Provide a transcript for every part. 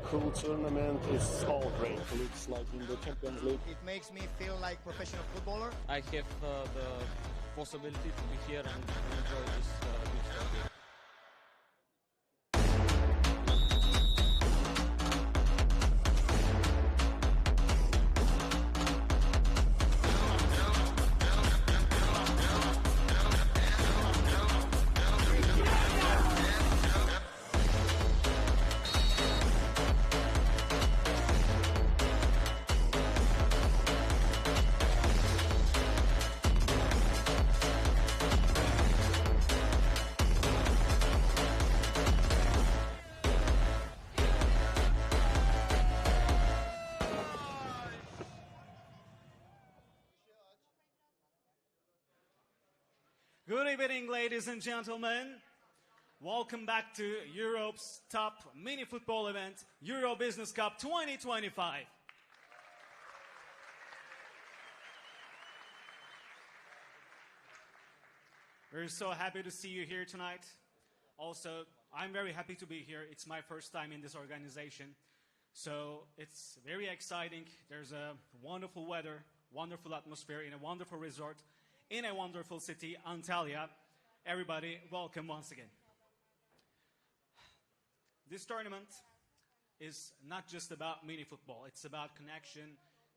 cool tournament. It's all great. Looks like in the Champions League. It makes me feel like professional footballer. I have the possibility to be here and enjoy this big trophy. Good evening, ladies and gentlemen. Welcome back to Europe's top mini-football event, Euro Business Cup 2025. We're so happy to see you here tonight. Also, I'm very happy to be here. It's my first time in this organization. So it's very exciting. There's a wonderful weather, wonderful atmosphere in a wonderful resort, in a wonderful city, Antalya. Everybody, welcome once again. This tournament is not just about mini football. It's about connection,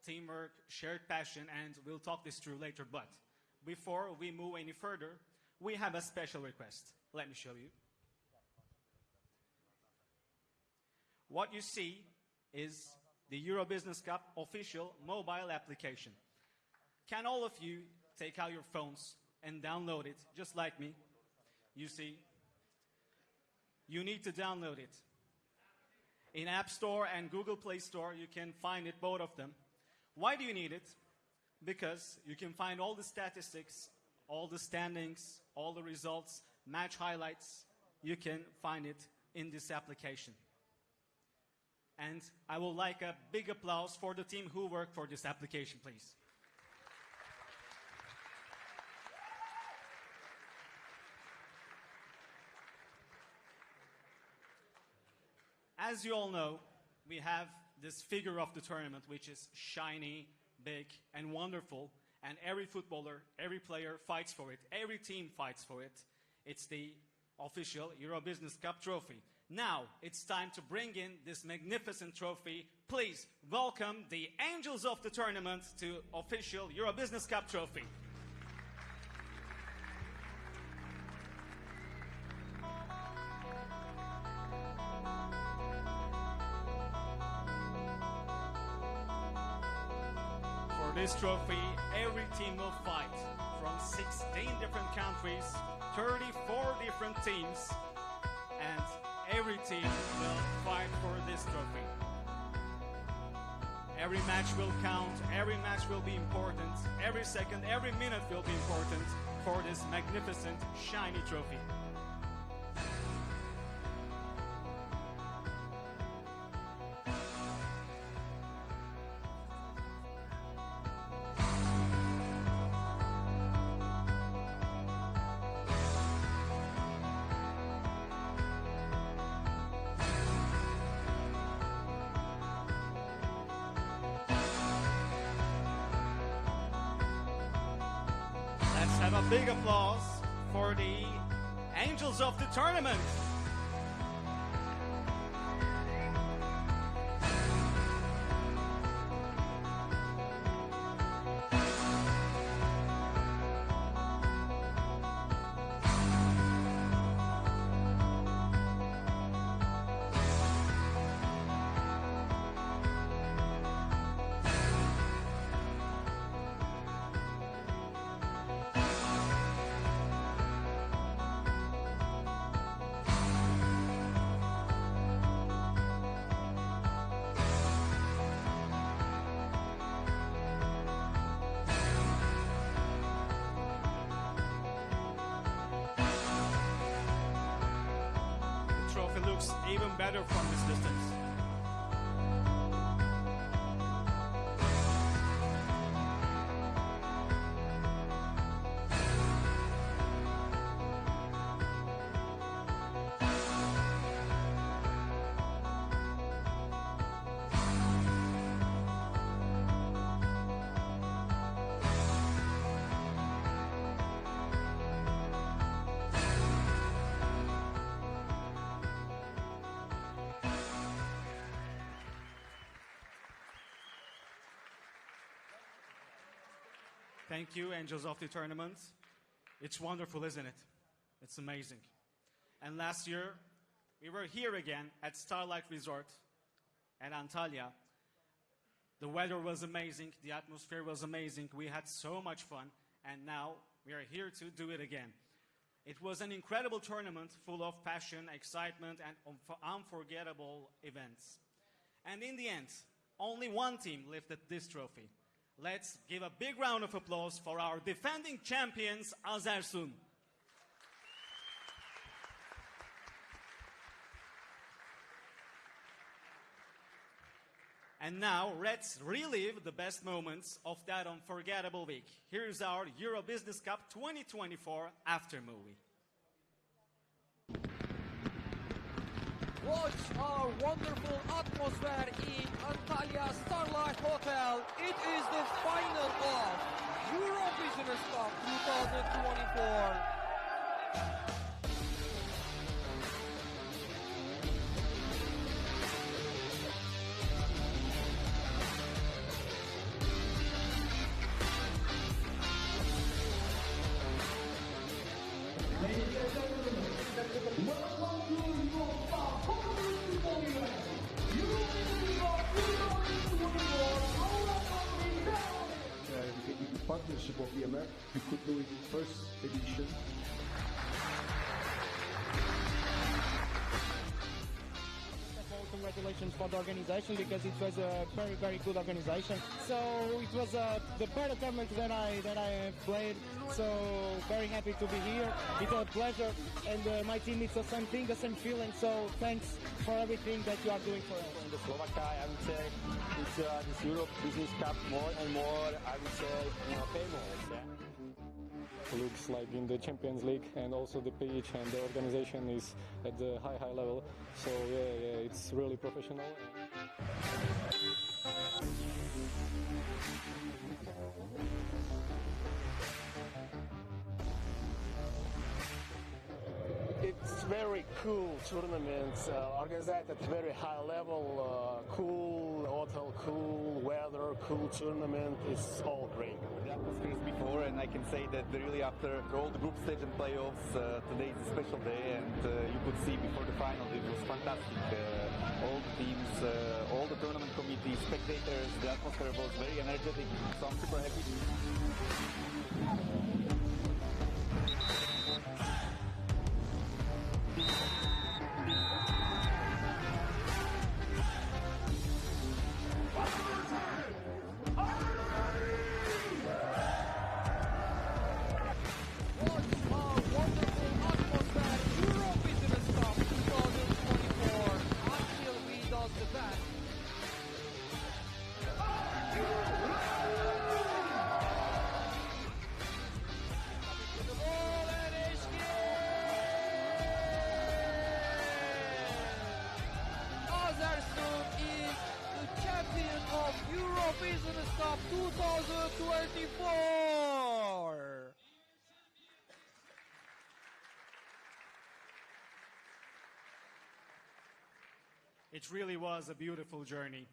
teamwork, shared passion, and we'll talk this through later. But before we move any further, we have a special request. Let me show you. What you see is the Euro Business Cup official mobile application. Can all of you take out your phones and download it, just like me? You see, you need to download it. In App Store and Google Play Store, you can find it, both of them. Why do you need it? Because you can find all the statistics, all the standings, all the results, match highlights. You can find it in this application. And I would like a big applause for the team who worked for this application, please. As you all know, we have this figure of the tournament, which is shiny, big, and wonderful. And every footballer, every player fights for it. Every team fights for it. It's the official Euro Business Cup trophy. Now, it's time to bring in this magnificent trophy. Please welcome the angels of the tournament to official Euro Business Cup trophy. This trophy, every team will fight from 16 different countries, 34 different teams, and every team will fight for this trophy. Every match will count, every match will be important, every second, every minute will be important for this magnificent, shiny trophy. Let's have a big applause for the angels of the tournament. It looks even better from this distance. Thank you, Angels of the Tournament. It's wonderful, isn't it? It's amazing. And last year, we were here again at Starlight Resort at Antalya. The weather was amazing, the atmosphere was amazing, we had so much fun, and now we are here to do it again. It was an incredible tournament full of passion, excitement, and unforgettable events. And in the end, only one team lifted this trophy. Let's give a big round of applause for our defending champions, Azersun. And now, let's relive the best moments of that unforgettable week. Here's our Euro Business Cup 2024 after movie. Watch our wonderful atmosphere in Antalya Starlight Hotel. It is the final of Euro Business Cup 2024. The partnership of E.M.F, we could do it in first edition. Congratulations for the organization, because it was a very, very good organization. So it was the better tournament that I played. So very happy to be here. It's a pleasure, and my team, it's the same thing, the same feeling. So thanks for everything that you are doing for us. In the Slovakia, I would say it's this Europe Business Cup more and more, I would say, famous. Yeah? Looks like in the Champions League, and also the pitch and the organization is at the high level. So yeah, it's really professional. It's very cool tournament, organized at very high level, cool hotel, cool weather, cool tournament. It's all great. The atmosphere is before, and I can say that really after all the group stage and playoffs, today is a special day, and you could see before the final it was fantastic. All the teams, all the tournament committee, spectators, the atmosphere was very energetic, so I'm super happy. Business Cup 2024. It really was a beautiful journey.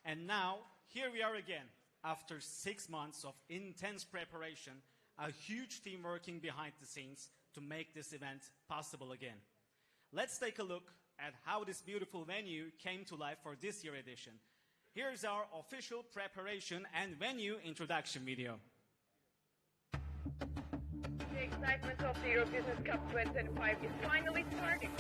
And now, here we are again, after 6 months of intense preparation, a huge team working behind the scenes to make this event possible again. Let's take a look at how this beautiful venue came to life for this year edition. Here's our official preparation and venue introduction video. The excitement of the Euro Business Cup 2025 is finally starting.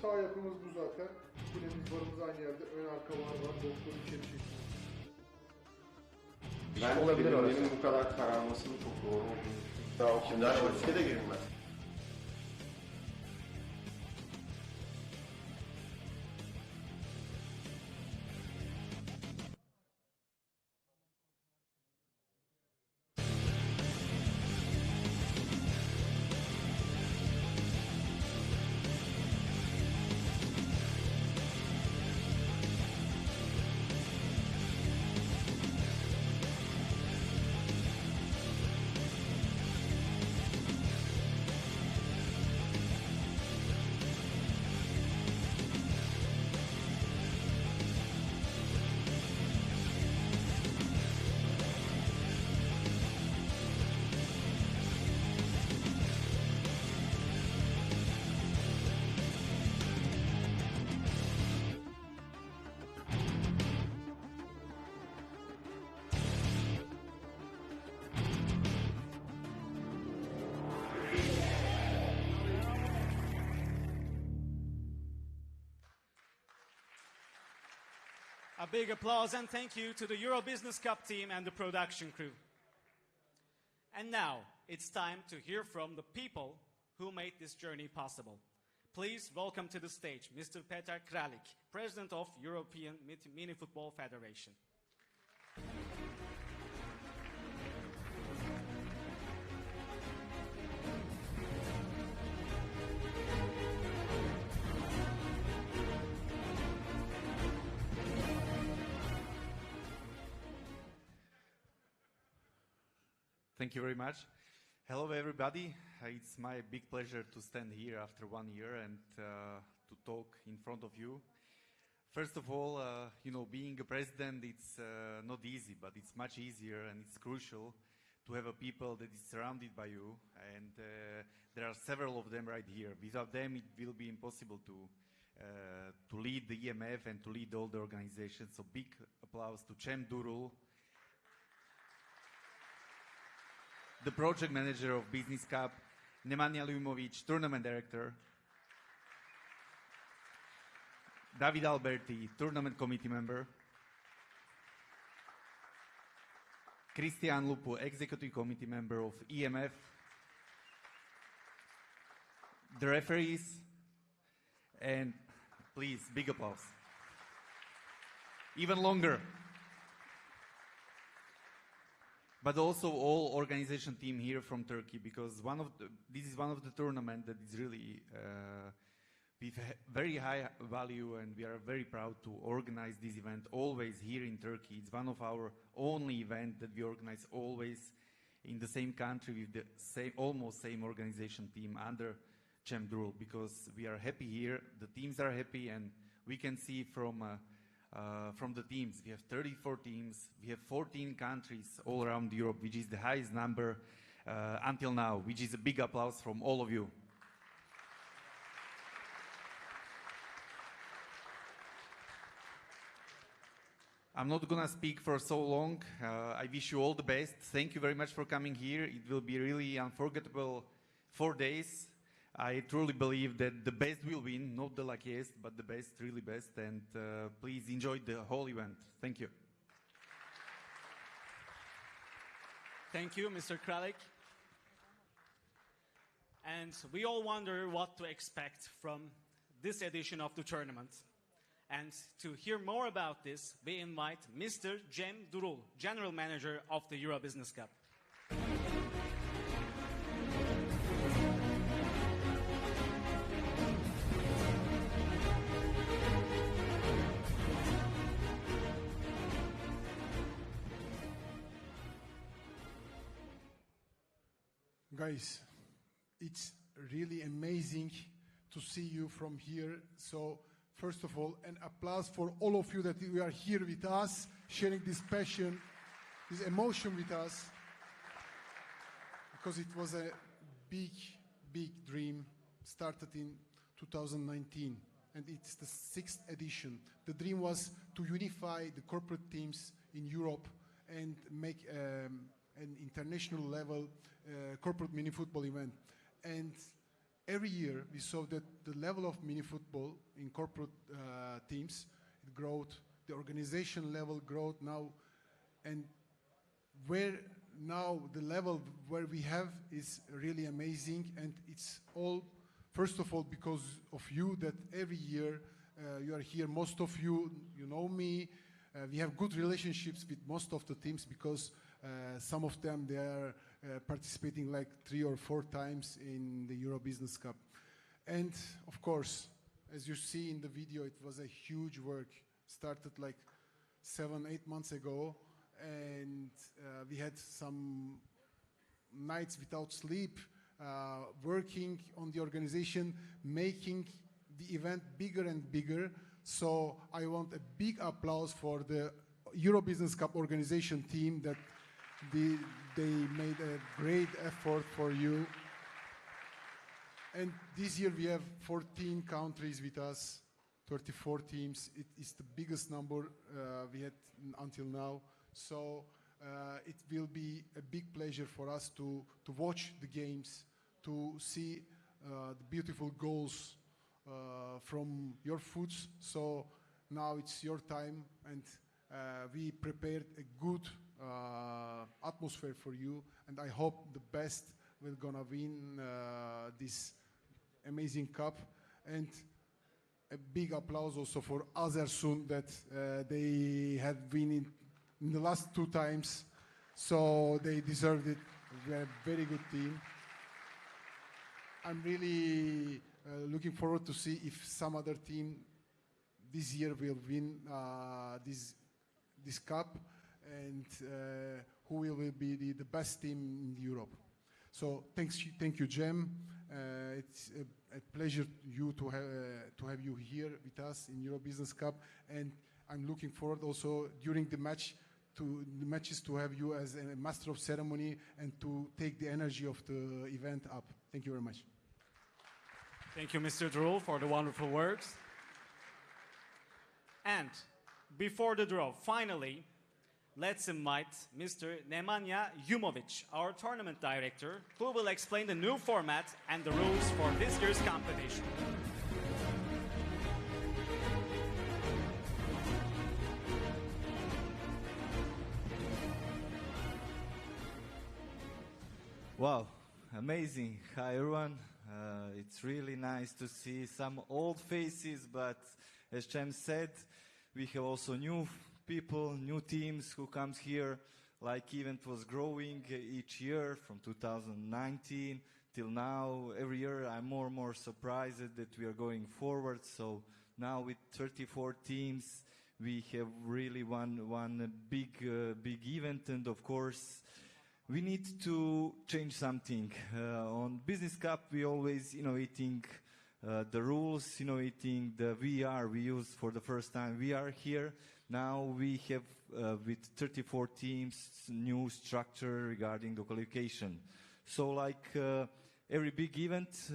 Sağ yapımız bu zaten. Kulemiz varımız aynı yerde. Ön arka var. Doktor içeri çekiyor. Ben olabilir benim bu kadar kararmasının çok doğru olduğunu. Daha şimdi her şöyle de girilmez. A big applause and thank you to the Euro Business Cup team and the production crew. And now it's time to hear from the people who made this journey possible. Please welcome to the stage Mr. Petar Kralik, President of European Minifootball Federation. Thank you very much. Hello, everybody. It's my big pleasure to stand here after 1 year and to talk in front of you. First of all, being a president, it's not easy, but it's much easier and it's crucial to have a people that is surrounded by you. And there are several of them right here. Without them, it will be impossible to lead the E.M.F and to lead all the organizations. So big applause to Cem Durul, the project manager of Business Cup, Nemanja Ljumovic, tournament director, David Alberti, tournament committee member, Cristian Lupu, executive committee member of E.M.F, the referees, and please, big applause. Even longer. But also all organization team here from Turkey, because this is one of the tournaments that is really with very high value, and we are very proud to organize this event always here in Turkey. It's one of our only events that we organize always in the same country with the almost same organization team under Cem Durul, because we are happy here, the teams are happy, and we can see from the teams. We have 34 teams. We have 14 countries all around Europe, which is the highest number until now, which is a big applause from all of you. I'm not going to speak for so long. I wish you all the best. Thank you very much for coming here. It will be really unforgettable 4 days. I truly believe that the best will win, not the luckiest, but the best, really best. And please enjoy the whole event. Thank you. Thank you, Mr. Kralik. And we all wonder what to expect from this edition of the tournament. And to hear more about this, we invite Mr. Cem Durul, General Manager of the Euro Business Cup. Guys, it's really amazing to see you from here. So, first of all, an applause for all of you that you are here with us, sharing this passion, this emotion with us. Because it was a big, big dream, started in 2019, and it's the 6th edition. The dream was to unify the corporate teams in Europe and make an international level corporate mini football event. And every year we saw that the level of mini football in corporate teams, it growth, the organization level growth now, and where now the level where we have is really amazing. And it's all, first of all, because of you, that every year you are here. Most of you, you know me. We have good relationships with most of the teams, because some of them, they are participating like 3 or 4 times in the Euro Business Cup. And of course, as you see in the video, it was a huge work. Started like 7-8 months ago, and we had some nights without sleep, working on the organization, making the event bigger and bigger. So I want a big applause for the Euro Business Cup organization team, that they made a great effort for you. And this year we have 14 countries with us, 34 teams. It is the biggest number we had until now. So it will be a big pleasure for us to watch the games, to see the beautiful goals from your foots. So now it's your time, and we prepared a good atmosphere for you, and I hope the best will gonna win this amazing cup. And a big applause also for Azersun that they have been in the last 2 times, so they deserved it. They're a very good team. I'm really looking forward to see if some other team this year will win this cup, and who will be the best team in Europe. So thank you, Jem. It's a pleasure to have you here with us in Euro Business Cup, and I'm looking forward also during the matches to have you as a master of ceremony and to take the energy of the event up. Thank you very much. Thank you, Mr. Drul, for the wonderful words. And before the draw, finally, let's invite Mr. Nemanja Jumovic, our tournament director, who will explain the new format and the rules for this year's competition. Wow, amazing. Hi, everyone. It's really nice to see some old faces, but as Cem said, we have also new people, new teams who comes here. Like event was growing each year from 2019 till now. Every year I'm more and more surprised that we are going forward. So now with 34 teams, we have really one big event, and of course we need to change something. On Business Cup, we always innovating the rules, innovating the VR. We use for the first time VR here. Now we have with 34 teams new structure regarding the qualification. So like every big event,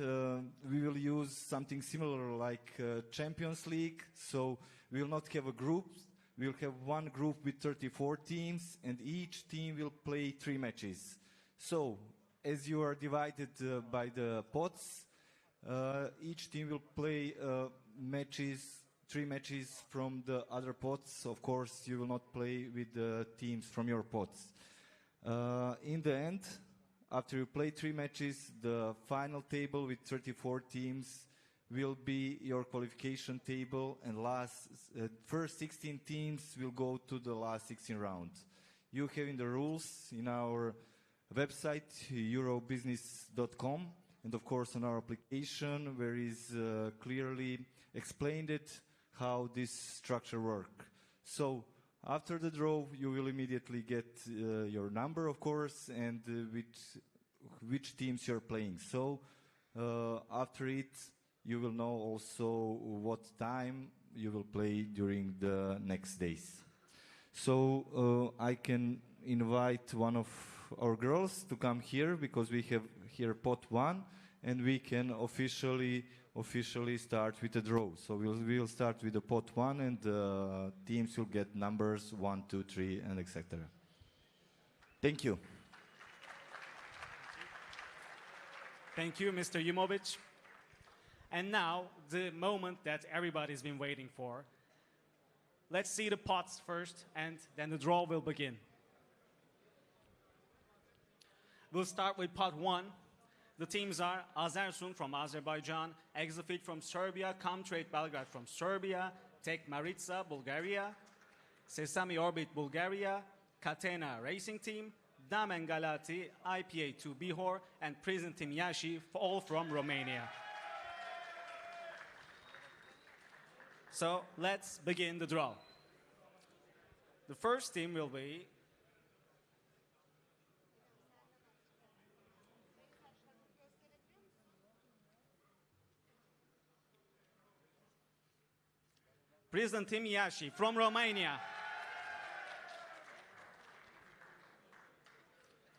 we will use something similar like Champions League. So we will not have a group. We'll have one group with 34 teams, and each team will play 3 matches. So, as you are divided by the pots, each team will play 3 matches from the other pots. Of course, you will not play with the teams from your pots. In the end, after you play 3 matches, the final table with 34 teams will be your qualification table, and first 16 teams will go to the last 16 round. You have in the rules in our website, eurobusiness.com, and of course on our application, where is clearly explained how this structure works. So after the draw, you will immediately get your number, of course, and which teams you're playing. So after it, you will know also what time you will play during the next days. So I can invite one of our girls to come here, because we have here pot 1, and we can officially start with the draw. So we'll start with the pot 1, and teams will get numbers 1, 2, 3, and etc. Thank you. Thank you, Mr. Jumovic. And now, the moment that everybody's been waiting for. Let's see the pots first, and then the draw will begin. We'll start with pot 1. The teams are Azersun from Azerbaijan, Exafit from Serbia, Comtrade Belgrade from Serbia, Tek Maritsa, Bulgaria, Sesami Orbit, Bulgaria, Catena Racing Team, Damen Galati, IPA2 Bihor, and Prison Team Yashi, all from Romania. So let's begin the draw. The first team will be Prison Team Yashi from Romania.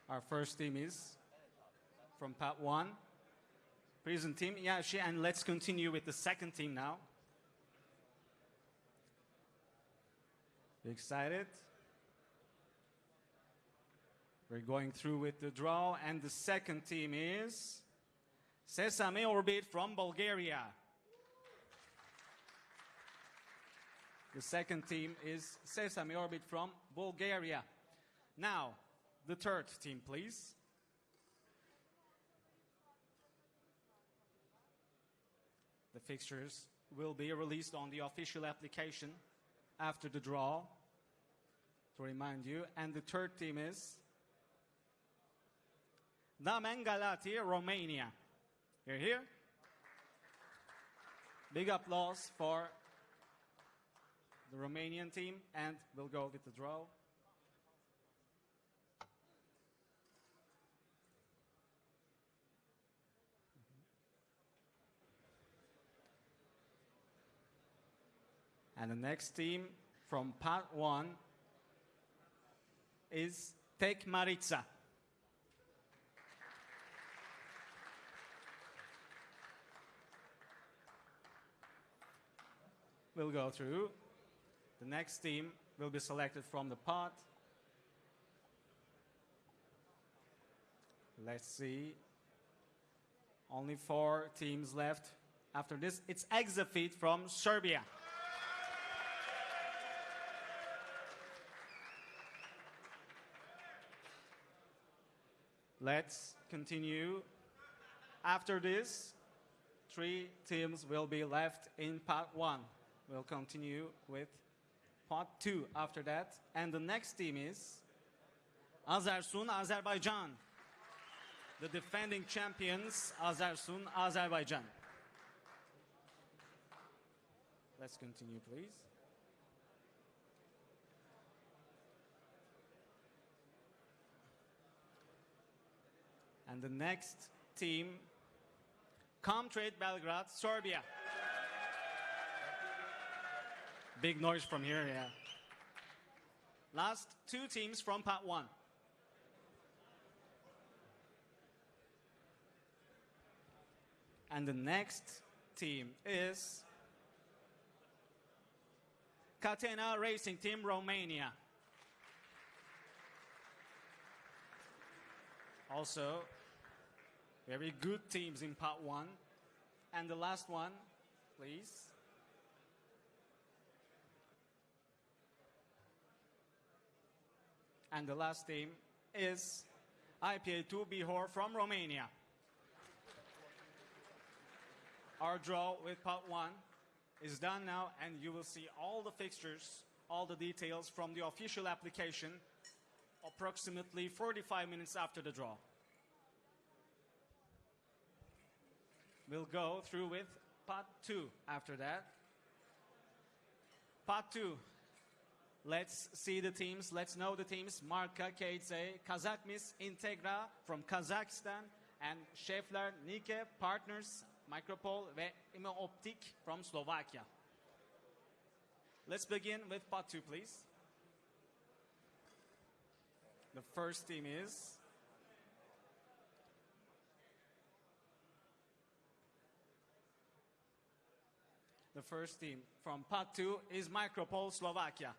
Our first team is from pot 1, Prison Team Yashi, and let's continue with the second team now. You excited? We're going through with the draw, and the second team is Sesame Orbit from Bulgaria. The second team is Sesame Orbit from Bulgaria. Now, the third team, please. The fixtures will be released on the official application after the draw, to remind you. And the third team is Damen Galati, Romania. You're here. Big applause for the Romanian team, and we'll go with the draw. And the next team from part 1 is Tek Marica. We'll go through. The next team will be selected from the pot. Let's see. Only 4 teams left. After this, it's Exafit from Serbia. Let's continue. After this, 3 teams will be left in part 1. We'll continue with part 2 after that. And the next team is Azersun, Azerbaijan. The defending champions, Azersun, Azerbaijan. Let's continue, please. And the next team, Comtrade Belgrade, Serbia. Big noise from here, yeah. Last 2 teams from part 1. And the next team is Catena Racing Team, Romania. Also, very good teams in part 1. And the last one, please. And the last team is IPA2 Bihor from Romania. Our draw with part 1 is done now, and you will see all the fixtures, all the details from the official application approximately 45 minutes after the draw. We'll go through with part 2 after that. Part 2. Let's see the teams. Let's know the teams. Marka Keitze, Kazakmis Integra from Kazakhstan, and Scheffler Nike Partners, Micropole ve E.M.F from Slovakia. Let's begin with part 2, please. The first team is from part 2 is Micropole, Slovakia.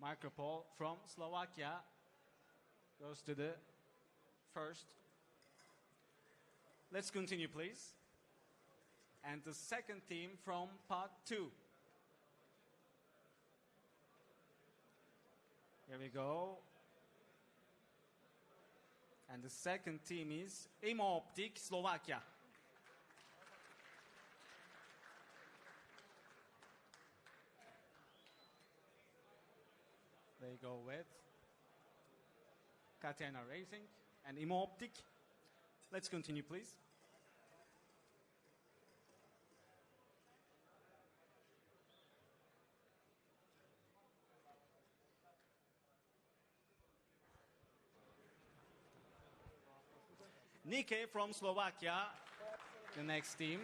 Micropole from Slovakia goes to the first. Let's continue, please. And the second team from part 2. Here we go. And the second team is E.M.F, Slovakia. They go with Catena Racing and E.M.F. Let's continue, please. Nike from Slovakia, the next team.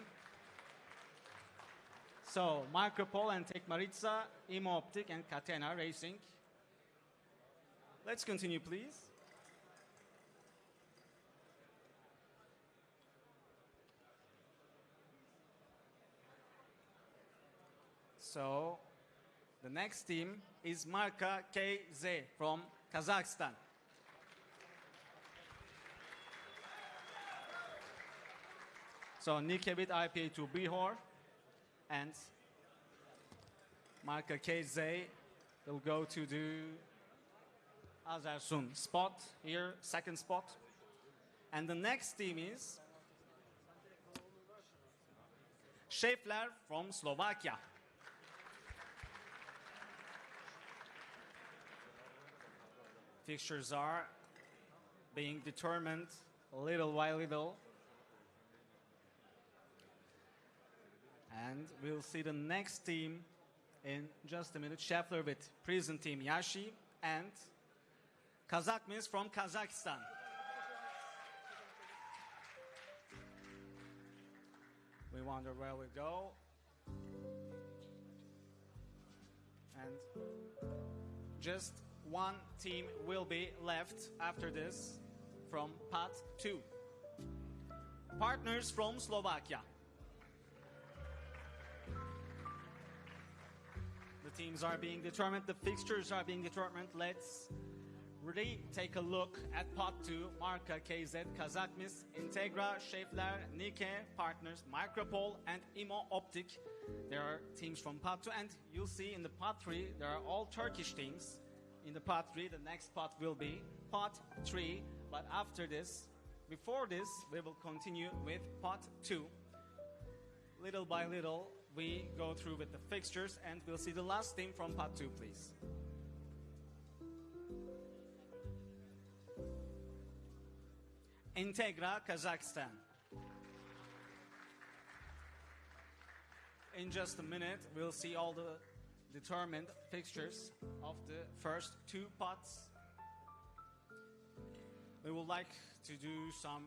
So, Micropole and Tek Marica, E.M.F and Catena Racing. Let's continue, please. So, the next team is Marka KZ from Kazakhstan. So Nike with IPA to Bihor, and Marka KZ will go to the Azersun spot here, second spot. And the next team is Schäffler from Slovakia. Fixtures are being determined little by little. And we'll see the next team in just a minute. Schäffler with prison team Yashi and Kazakmis from Kazakhstan. We wonder where we go. And just one team will be left after this from Pot 2. Partners from Slovakia. The teams are being determined, the fixtures are being determined. Let's really take a look at Pot 2, Marka, KZ, Kazakmis, Integra, Schäffler, Nike, Partners, Micropole, and Imo Optic. There are teams from Pot 2, and you'll see in the Pot 3, there are all Turkish teams. In the Pot 3, the next pot will be Pot 3, but after this, before this, we will continue with Pot 2. Little by little, we go through with the fixtures, and we'll see the last team from Pot 2, please. Integra, Kazakhstan. In just a minute, we'll see all the determined fixtures of the first two pots. We would like to do some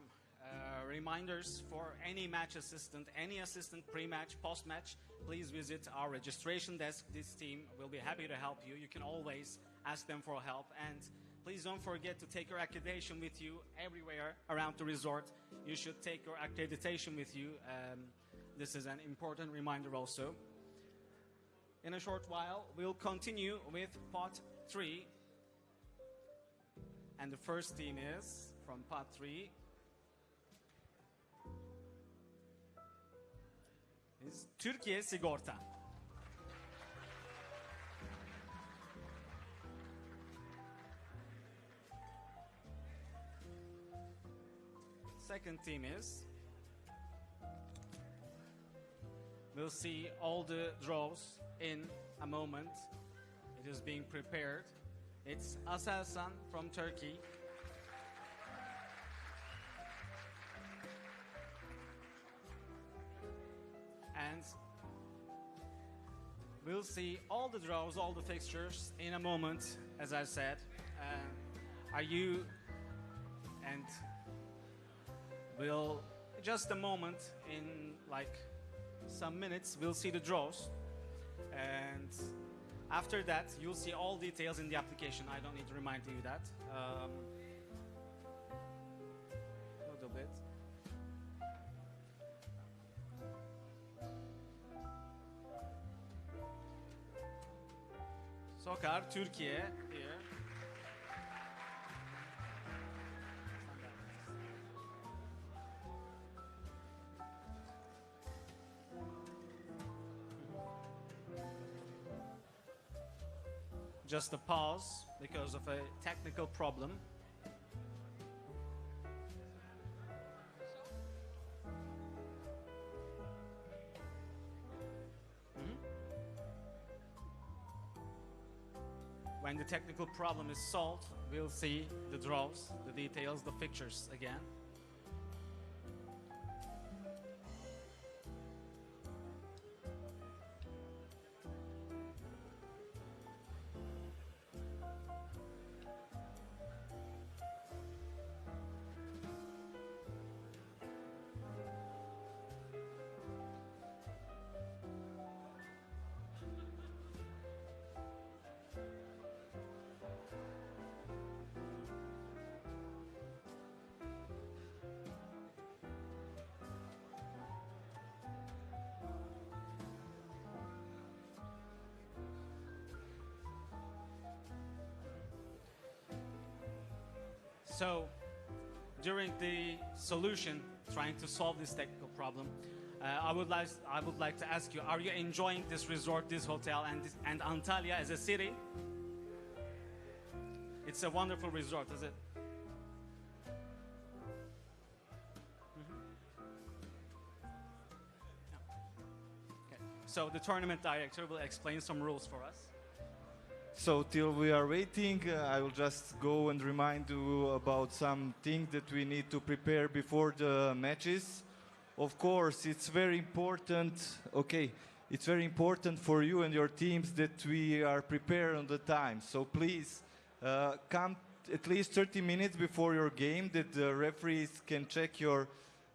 reminders for any match assistant, any assistant pre-match, post-match. Please visit our registration desk. This team will be happy to help you. You can always ask them for help. And please don't forget to take your accreditation with you everywhere around the resort. You should take your accreditation with you. This is an important reminder also. In a short while, we'll continue with Pot 3. And the first team is from Pot 3 is Türkiye Sigorta. Second team is, we'll see all the draws in a moment. It is being prepared. It's Aselsan from Turkey. And we'll see all the draws, all the fixtures in a moment, as I said. Are you, and we'll, just a moment, in like some minutes, we'll see the draws. And after that, you'll see all details in the application. I don't need to remind you that. A little bit. Soccer, Türkiye, here. Just a pause because of a technical problem. When the technical problem is solved, we'll see the draws, the details, the fixtures again. So, during the solution, trying to solve this technical problem, I would like to ask you: are you enjoying this resort, this hotel, and Antalya as a city? It's a wonderful resort, is it? So the tournament director will explain some rules for us. So till we are waiting, I will just go and remind you about some things that we need to prepare before the matches. Of course, it's very important. Okay, it's very important for you and your teams that we are prepared on the time. So please come at least 30 minutes before your game, that the referees can check your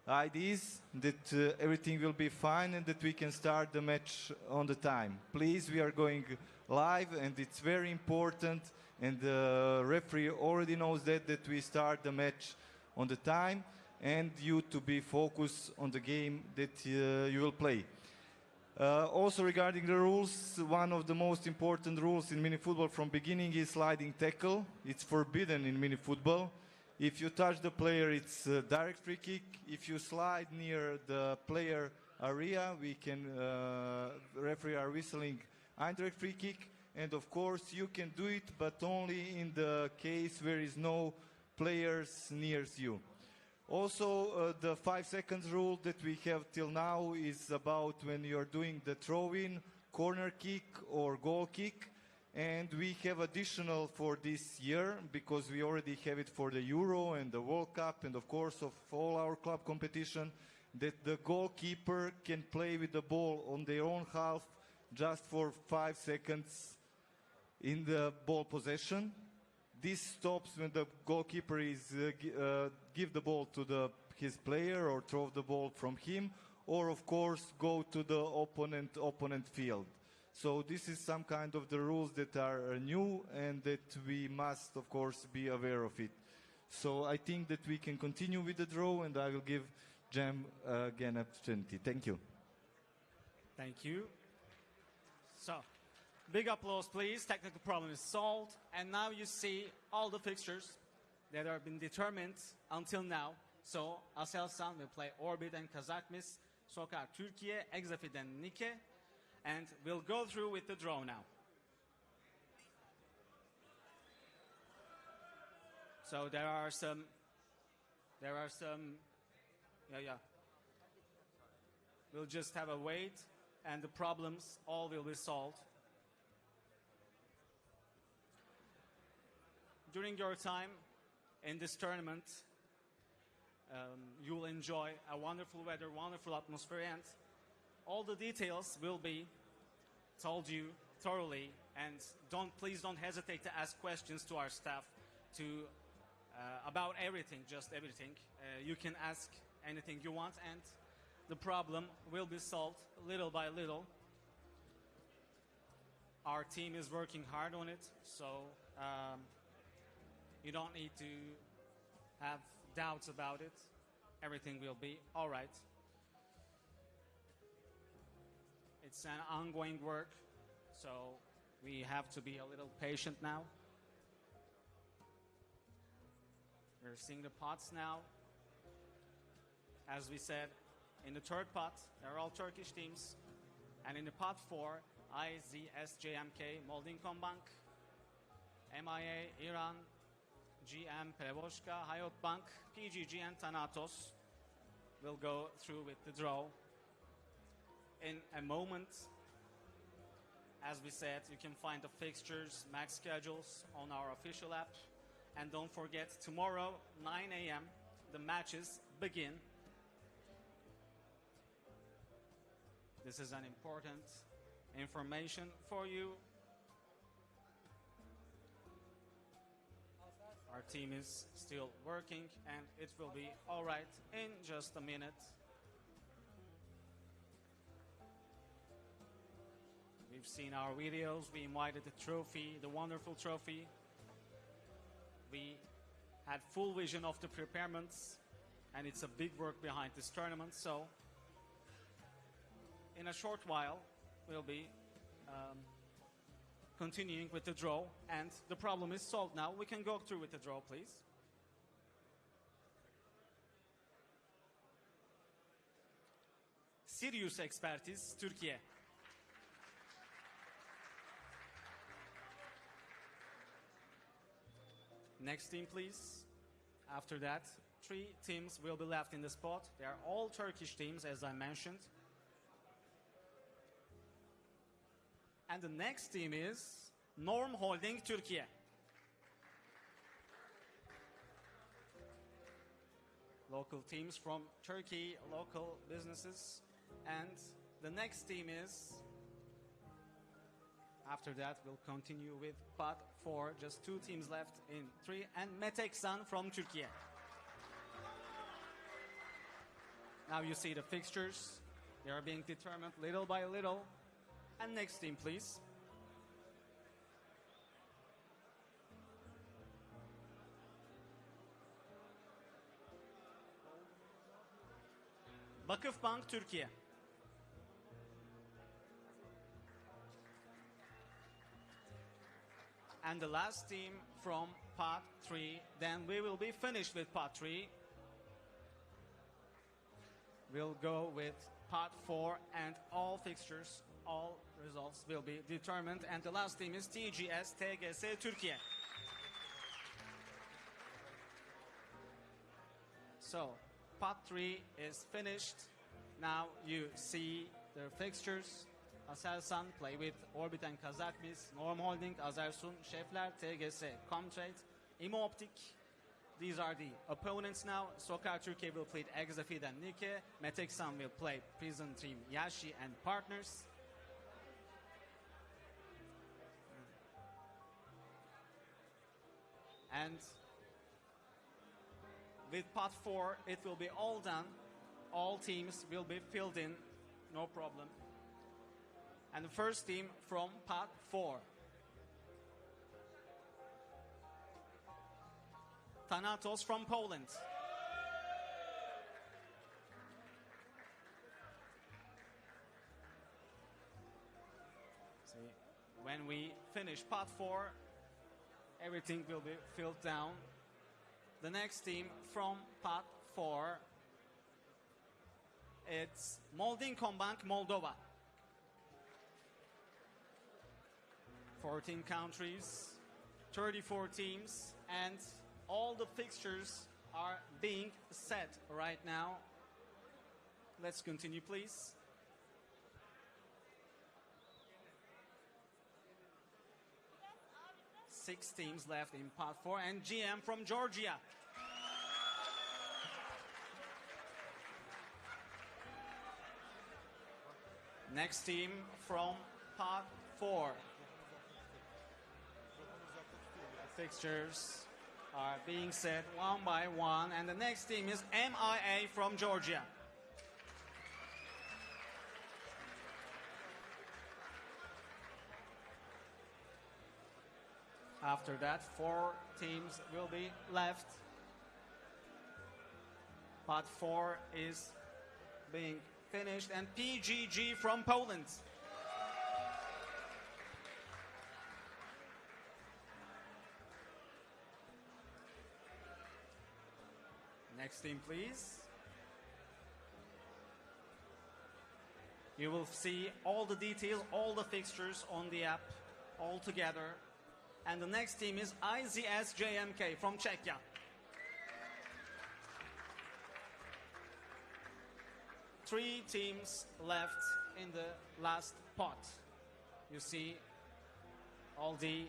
IDs, that everything will be fine, and that we can start the match on the time. Please, we are going live, and it's very important, and the referee already knows that we start the match on the time, and you to be focused on the game that you will play. Also regarding the rules, one of the most important rules in mini-football from beginning is sliding tackle. It's forbidden in mini-football. If you touch the player, it's a direct free kick. If you slide near the player area, we can, referee are whistling indirect free kick. And of course, you can do it, but only in the case where is no players near you. Also, the 5 seconds rule that we have till now is about when you're doing the throw-in, corner kick or goal kick. And we have additional for this year, because we already have it for the Euro and the World Cup and of course of all our club competition, that the goalkeeper can play with the ball on their own half just for 5 seconds in the ball possession. This stops when the goalkeeper is give the ball to his player or throw the ball from him, or of course go to the opponent field. So this is some kind of the rules that are new and that we must, of course, be aware of it. So I think that we can continue with the draw, and I will give Jem again an opportunity. Thank you. Thank you. So, big applause, please. Technical problem is solved. And now you see all the fixtures that have been determined until now. So, Aselsan will play Orbit and Kazakmis, Sokar Türkiye, Exafid and Nike. And we'll go through with the draw now. So there are some, We'll just have a wait, and the problems all will be solved. During your time in this tournament, you will enjoy a wonderful weather, wonderful atmosphere, and all the details will be told you thoroughly, and please don't hesitate to ask questions to our staff about everything, just everything. You can ask anything you want, and the problem will be solved little by little. Our team is working hard on it, so you don't need to have doubts about it. Everything will be all right. It's an ongoing work, so we have to be a little patient now. We're seeing the pots now. As we said, in the third pot, they're all Turkish teams. And in the pot 4, IZSJMK, Moldinkombank, MIA, Iran, GM, Prevoshka, Hayot Bank, PGG, and Thanatos will go through with the draw. In a moment, as we said, you can find the fixtures, match schedules on our official app. And don't forget, tomorrow, 9 a.m., the matches begin. This is an important information for you. Our team is still working, and it will be all right in just a minute. We've seen our videos. We invited the trophy, the wonderful trophy. We had full vision of the preparements, and it's a big work behind this tournament. So in a short while, we'll be continuing with the draw, and the problem is solved now. We can go through with the draw, please. Sirius Expertise Türkiye. Next team, please. After that, 3 teams will be left in the spot. They are all Turkish teams, as I mentioned. And the next team is Norm Holding Türkiye. Local teams from Turkey, local businesses. And the next team is, after that, we'll continue with pot 4, just 2 teams left in 3, and Meteksan from Turkey. Now you see the fixtures. They are being determined little by little. And next team, please. Vakıfbank Türkiye. And the last team from part 3, then we will be finished with part 3. We'll go with part 4 and all fixtures, all results will be determined. And the last team is TGS TGS Türkiye. So, part 3 is finished. Now you see the fixtures. Aselsan play with Orbit and Kazakmis, Norm Holding, Azersun, Şefler, TGS, Comtrade, E.M.F. These are the opponents now. Soccer Turkey will play Exafid and Nike. Meteksan will play Prison Team Yashi and Partners. And with part 4, it will be all done. All teams will be filled in, no problem. And the first team from part 4. Thanatos from Poland. See, when we finish part 4, everything will be filled down. The next team from part 4, it's Moldinkombank Moldova. 14 countries, 34 teams, and all the fixtures are being set right now. Let's continue, please. Six teams left in part 4, and GM from Georgia. Next team from part 4. Fixtures are being set one by one, and the next team is MIA from Georgia. After that, 4 teams will be left. Part 4 is being finished, and PGG from Poland. Next team, please. You will see all the details, all the fixtures on the app, all together. And the next team is IZSJMK from Czechia. Three teams left in the last pot. You see all the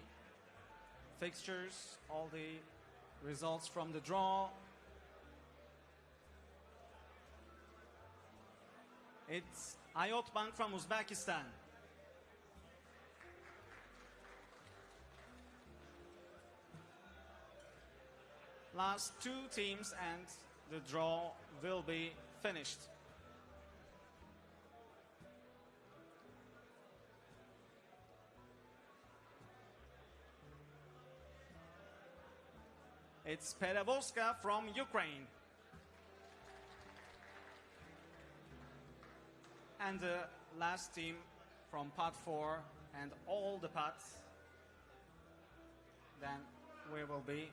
fixtures, all the results from the draw. It's Ayot Bank from Uzbekistan. Last 2 teams and the draw will be finished. It's Perevoska from Ukraine. And the last team from pot 4 and all the pots. Then we will be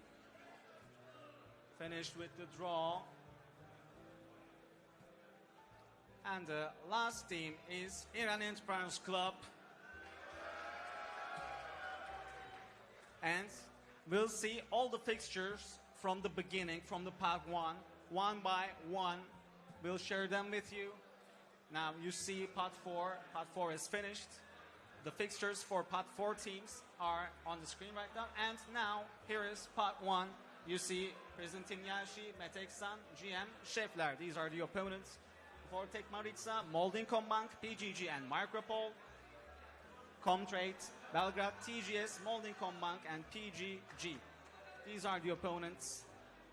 finished with the draw. And the last team is Iran Entrepreneurs Club. And we'll see all the fixtures from the beginning, from the part one by one. We'll share them with you. Now you see part 4. Part 4 is finished. The fixtures for part 4 teams are on the screen right now. And now here is part 1. You see Presentim Yashi, Meteksan, GM, Şefler. These are the opponents. For Tek Maritsa, Molding.Bank, PGG and Micropol. Comtrade, Belgrade, TGS, Molding.Bank and PGG. These are the opponents.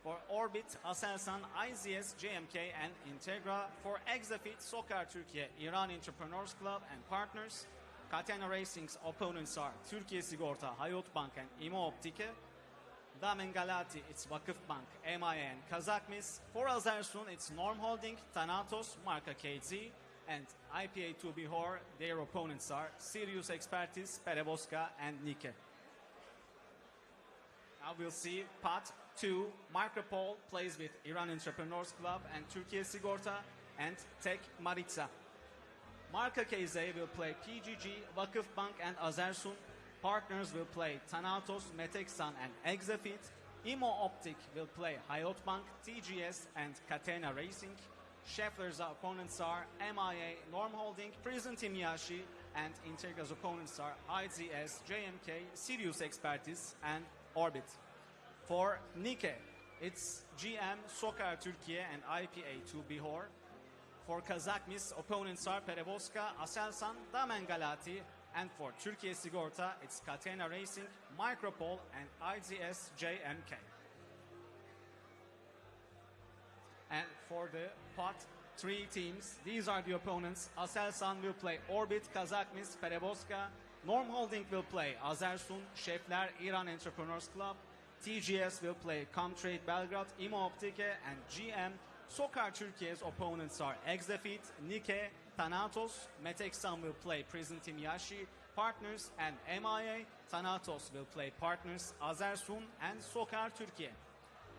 For Orbit, Aselsan, IZS, JMK and Integra. For Exafit, Soccer Türkiye, Iran Entrepreneurs Club and Partners. Catena Racing's opponents are Türkiye Sigorta, Hayot Bank and İMO Optike. Damen Galati, it's Vakıfbank, MIA and Kazakmis. For Azersun, it's Norm Holding, Thanatos, Marka KZ, and IPA2 Bihor. Their opponents are Sirius Expertise, Perevoska, and Nike. Now we'll see part 2. Micropol plays with Iran Entrepreneurs Club and Türkiye Sigorta and Tek Maritsa. Marka KZ will play PGG, Vakıfbank, and Azersun. Partners will play Thanatos, Meteksan, and Exafit. İMO Optik will play Hayot Bank, TGS, and Catena Racing. Scheffler's opponents are MIA, Norm Holding, Presentim Yashi, and Integra's opponents are IZS, JMK, Sirius Expertise, and Orbit. For Nike, it's GM, Soccer Türkiye, and IPA2 Bihor. For Kazakmis, opponents are Perevoska, Aselsan, Damen Galati, and for Türkiye Sigorta, it's Catena Racing, Micropol, and IZS JMK. And for the pot 3 teams, these are the opponents. Aselsan will play Orbit, Kazakmis, Perevoska. Norm Holding will play Azersun, Şefler, Iran Entrepreneurs Club. TGS will play Comtrade Belgrade, İMO Optike, and GM. Soccer Türkiye's opponents are Exafit, Nike, Thanatos. Meteksan will play Presentim Yashi, Partners, and MIA. Thanatos will play Partners, Azersun, and Soccer Türkiye.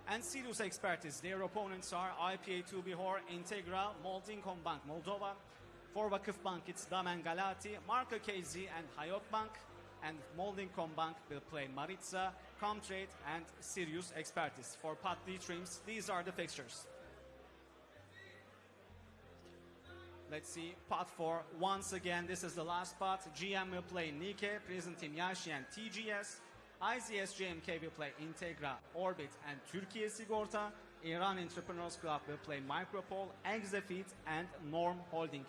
And Sirius Expertise, their opponents are IPA2 Bihor, Integra, Molding.Bank Moldova. For Vakıfbank, it's Damen Galati, Marka KZ, and Hayot Bank. And Molding.Bank will play Maritsa, Comtrade, and Sirius Expertise. For Part D teams, these are the fixtures. Let's see, part 4. Once again, this is the last part. GM will play Nike, Presentim Yashi, and TGS. IZS JMK will play Integra, Orbit, and Türkiye Sigorta. Iran Entrepreneurs Club will play Micropol, Exafit, and Norm Holding.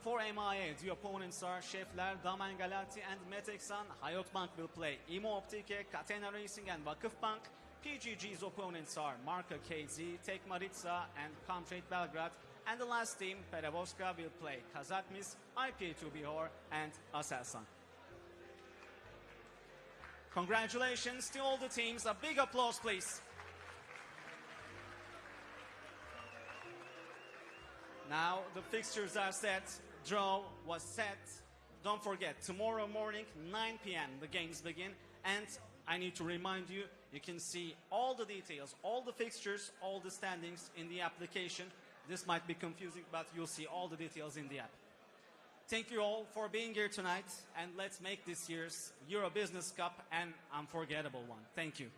For MIA, the opponents are Şefler, Damen Galati, and Meteksan. Hayot Bank will play İMO Optike, Catena Racing, and Vakıfbank. PGG's opponents are Marka KZ, Tek Maritsa, and Comtrade Belgrade. And the last team, Perevoska, will play Kazakmis, IPA2 Bihor, and Aselsan. Congratulations to all the teams. A big applause, please. Now the fixtures are set. Draw was set. Don't forget, tomorrow morning, 9 p.m., the games begin. And I need to remind you, you can see all the details, all the fixtures, all the standings in the application. This might be confusing, but you'll see all the details in the app. Thank you all for being here tonight, and let's make this year's Euro Business Cup an unforgettable one. Thank you.